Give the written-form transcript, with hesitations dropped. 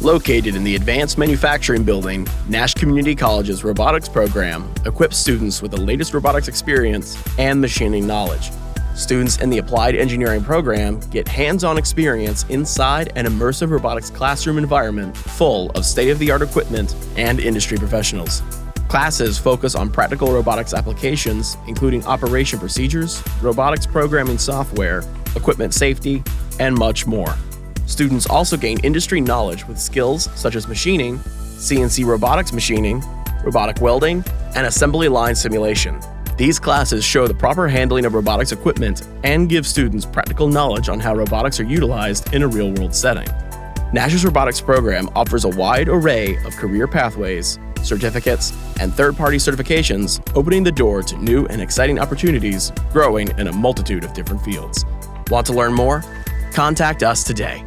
Located in the Advanced Manufacturing Building, Nash Community College's robotics program equips students with the latest robotics experience and machining knowledge. Students in the Applied Engineering program get hands-on experience inside an immersive robotics classroom environment full of state-of-the-art equipment and industry professionals. Classes focus on practical robotics applications, including operation procedures, robotics programming software, equipment safety, and much more. Students also gain industry knowledge with skills such as machining, CNC robotics machining, robotic welding, and assembly line simulation. These classes show the proper handling of robotics equipment and give students practical knowledge on how robotics are utilized in a real-world setting. Nash's robotics program offers a wide array of career pathways, certificates, and third-party certifications, opening the door to new and exciting opportunities growing in a multitude of different fields. Want to learn more? Contact us today.